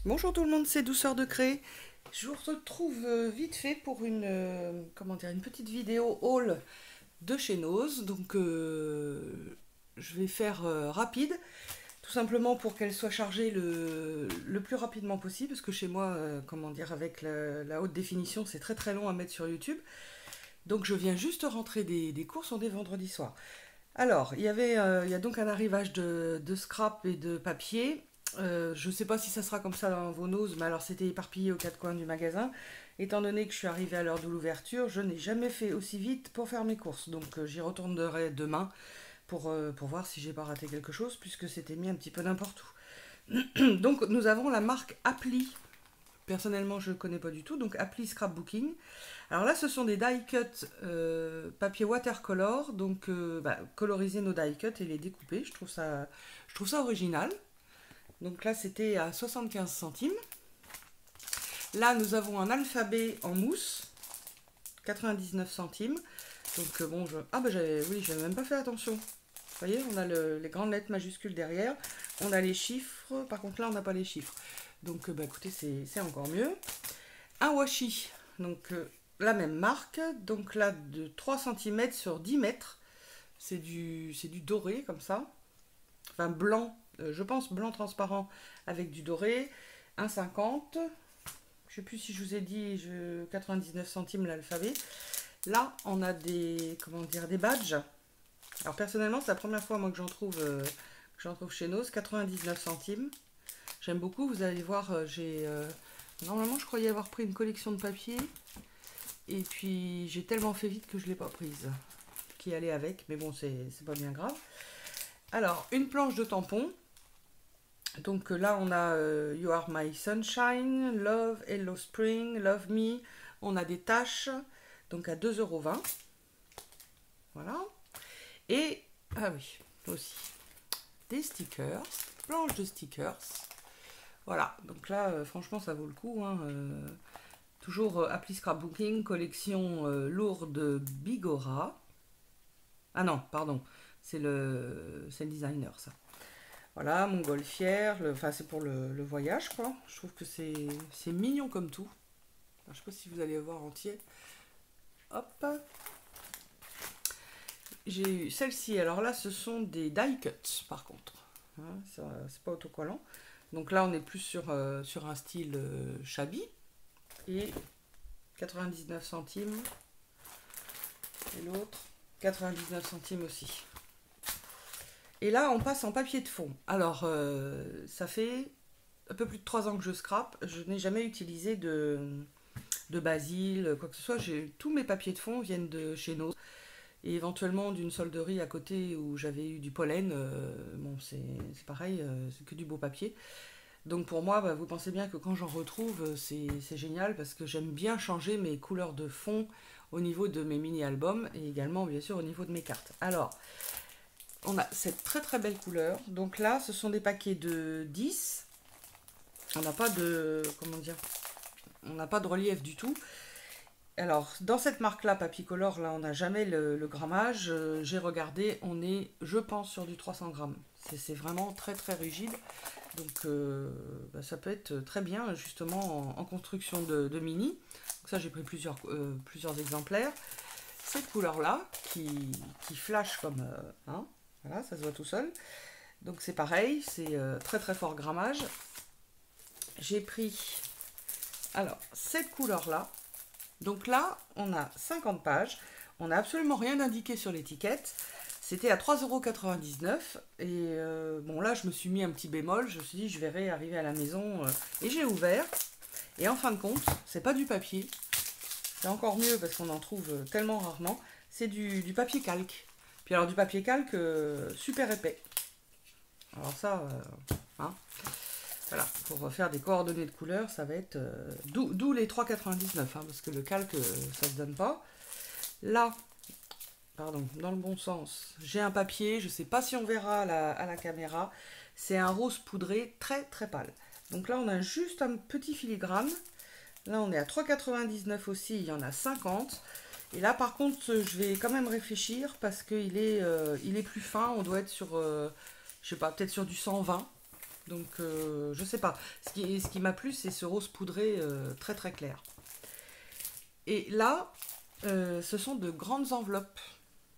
Bonjour tout le monde, c'est Douceur de Cré. Je vous retrouve vite fait pour comment dire, une petite vidéo haul de chez Nose. Donc je vais faire rapide, tout simplement pour qu'elle soit chargée le plus rapidement possible, parce que chez moi, comment dire, avec la haute définition, c'est très très long à mettre sur YouTube. Donc je viens juste rentrer des courses, on est vendredi soir. Alors, il y a donc un arrivage de scrap et de papier. Je ne sais pas si ça sera comme ça dans vos noses, mais alors c'était éparpillé aux quatre coins du magasin. Étant donné que je suis arrivée à l'heure de l'ouverture, je n'ai jamais fait aussi vite pour faire mes courses. Donc j'y retournerai demain pour voir si j'ai pas raté quelque chose, puisque c'était mis un petit peu n'importe où. Donc nous avons la marque Appli. Personnellement, je ne connais pas du tout, donc Appli Scrapbooking. Alors là, ce sont des die cut papier watercolor, donc coloriser nos die cut et les découper. Je trouve ça original. Donc là, c'était à 75 centimes. Là, nous avons un alphabet en mousse, 99 centimes. Donc bon, j'avais même pas fait attention. Vous voyez, on a les grandes lettres majuscules derrière. On a les chiffres. Par contre, là, on n'a pas les chiffres. Donc, écoutez, c'est encore mieux. Un washi, donc la même marque. Donc là, de 3 cm sur 10 mètres. C'est du doré, comme ça. Enfin, blanc, je pense blanc transparent avec du doré. 1,50. Je sais plus si je vous ai dit 99 centimes l'alphabet. Là, on a des badges. Alors personnellement, c'est la première fois moi que j'en trouve chez Nose. 99 centimes. J'aime beaucoup. Vous allez voir, normalement, je croyais avoir pris une collection de papier. Et puis, j'ai tellement fait vite que je ne l'ai pas prise. Qui allait avec, mais bon, c'est pas bien grave. Alors, une planche de tampons. Donc là, on a You Are My Sunshine, Love, Hello Spring, Love Me. On a des taches, donc à 2,20 €. Voilà. Et, ah oui, aussi, des stickers, planche de stickers. Voilà, donc là, franchement, ça vaut le coup. Hein, toujours Appli Scrapbooking, collection lourde Bigora. Ah non, pardon, c'est le designer, ça. Voilà, montgolfière, enfin c'est pour le voyage, quoi. Je trouve que c'est mignon comme tout. Alors, je sais pas si vous allez voir entier. Hop. J'ai eu celle-ci. Alors là, ce sont des die cuts, par contre. Hein, c'est pas autocollant. Donc là, on est plus sur un style shabby. Et 99 centimes. Et l'autre, 99 centimes aussi. Et là, on passe en papier de fond. Alors, ça fait un peu plus de 3 ans que je scrape. Je n'ai jamais utilisé de basil, quoi que ce soit. Tous mes papiers de fond viennent de chez Nose. Et éventuellement d'une solderie à côté où j'avais eu du pollen. Bon, c'est pareil, c'est que du beau papier. Donc pour moi, vous pensez bien que quand j'en retrouve, c'est génial parce que j'aime bien changer mes couleurs de fond au niveau de mes mini-albums et également, bien sûr, au niveau de mes cartes. Alors, on a cette très très belle couleur. Donc là, ce sont des paquets de 10. On n'a pas de, comment dire, on n'a pas de relief du tout. Alors, dans cette marque-là, Papicolor, là, on n'a jamais le grammage. J'ai regardé, on est, je pense, sur du 300 grammes. C'est vraiment très très rigide. Donc, ça peut être très bien, justement, en construction de mini. Donc ça, j'ai pris plusieurs exemplaires. Cette couleur-là, qui flash comme... hein, voilà, ça se voit tout seul. Donc c'est pareil, c'est très très fort grammage. J'ai pris, alors, cette couleur-là. Donc là, on a 50 pages. On n'a absolument rien indiqué sur l'étiquette. C'était à 3,99 €. Et bon, là, je me suis mis un petit bémol. Je me suis dit, je verrai arriver à la maison. Et j'ai ouvert. Et en fin de compte, c'est pas du papier. C'est encore mieux parce qu'on en trouve tellement rarement. C'est du papier calque. Puis alors, du papier calque super épais. Alors ça, hein, voilà, pour faire des coordonnées de couleurs, ça va être... d'où les 3,99 €, hein, parce que le calque, ça ne se donne pas. Là, pardon, dans le bon sens, j'ai un papier, je ne sais pas si on verra à la caméra, c'est un rose poudré très très pâle. Donc là, on a juste un petit filigrane. Là, on est à 3,99 € aussi, il y en a 50. Et là, par contre, je vais quand même réfléchir parce il est plus fin. On doit être sur, je sais pas, peut-être sur du 120. Donc, je sais pas. Ce qui m'a plu, c'est ce rose poudré très très clair. Et là, ce sont de grandes enveloppes.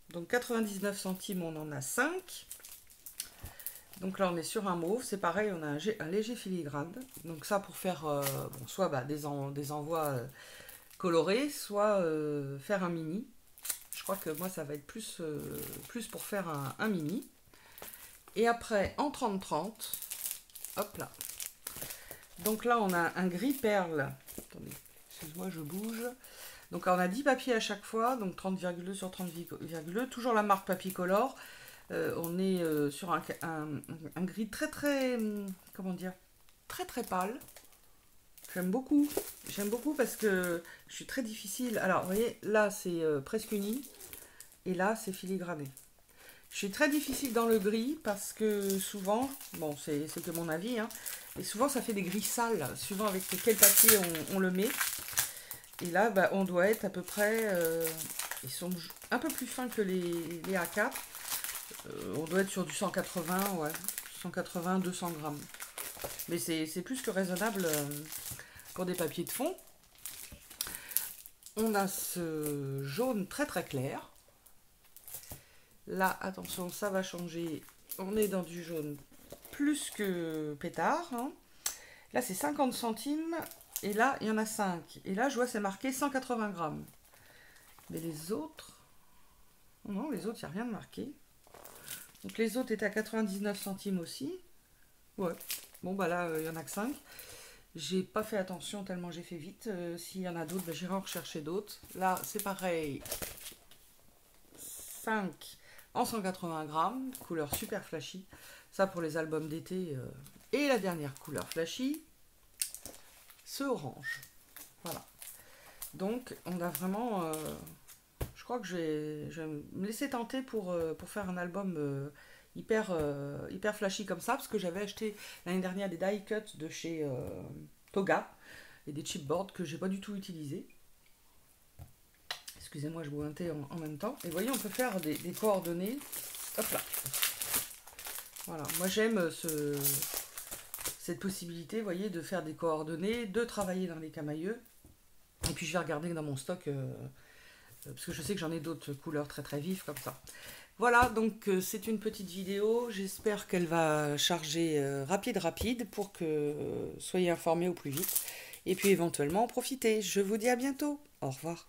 Donc 99 centimes, on en a 5. Donc là, on est sur un mauve. C'est pareil, on a un léger filigrane. Donc ça, pour faire bon, soit des envois colorés, soit faire un mini. Je crois que moi, ça va être plus pour faire un mini. Et après, en 30-30, hop là. Donc là, on a un gris perle. Attendez, excuse-moi, je bouge. Donc on a 10 papiers à chaque fois, donc 30,2 sur 30,2. Toujours la marque Papicolor. On est sur un gris très très, comment dire, très très pâle. J'aime beaucoup. J'aime beaucoup parce que je suis très difficile. Alors, vous voyez, là, c'est presque uni. Et là, c'est filigrané. Je suis très difficile dans le gris parce que souvent, bon, c'est que mon avis, hein, et souvent, ça fait des gris sales, suivant avec quel papier on le met. Et là, bah, on doit être à peu près... ils sont un peu plus fins que les A4. On doit être sur du 180, ouais. 180, 200 grammes. Mais c'est plus que raisonnable pour des papiers de fond. On a ce jaune très très clair. Là, attention, ça va changer. On est dans du jaune plus que pétard. Hein. Là, c'est 50 centimes. Et là, il y en a 5. Et là, je vois, c'est marqué 180 grammes. Mais les autres... Non, les autres, il n'y a rien de marqué. Donc, les autres étaient à 99 centimes aussi. Ouais. Bon, bah là, il n'y en a que 5. J'ai pas fait attention tellement j'ai fait vite. S'il y en a d'autres, bah, j'irai en rechercher d'autres. Là, c'est pareil. 5 en 180 grammes. Couleur super flashy. Ça, pour les albums d'été. Et la dernière couleur flashy, ce orange. Voilà. Donc, on a vraiment... je crois que je vais me laisser tenter pour faire un album hyper flashy comme ça, parce que j'avais acheté l'année dernière des die cuts de chez Toga, et des chipboards que j'ai pas du tout utilisés. Excusez-moi, je bois un thé en même temps. Et vous voyez, on peut faire des coordonnées. Hop là. Voilà, moi j'aime cette possibilité, vous voyez, de faire des coordonnées, de travailler dans les camailleux. Et puis je vais regarder dans mon stock, parce que je sais que j'en ai d'autres couleurs très très vives comme ça. Voilà, donc c'est une petite vidéo. J'espère qu'elle va charger rapide pour que soyez informés au plus vite. Et puis éventuellement en profiter. Je vous dis à bientôt. Au revoir.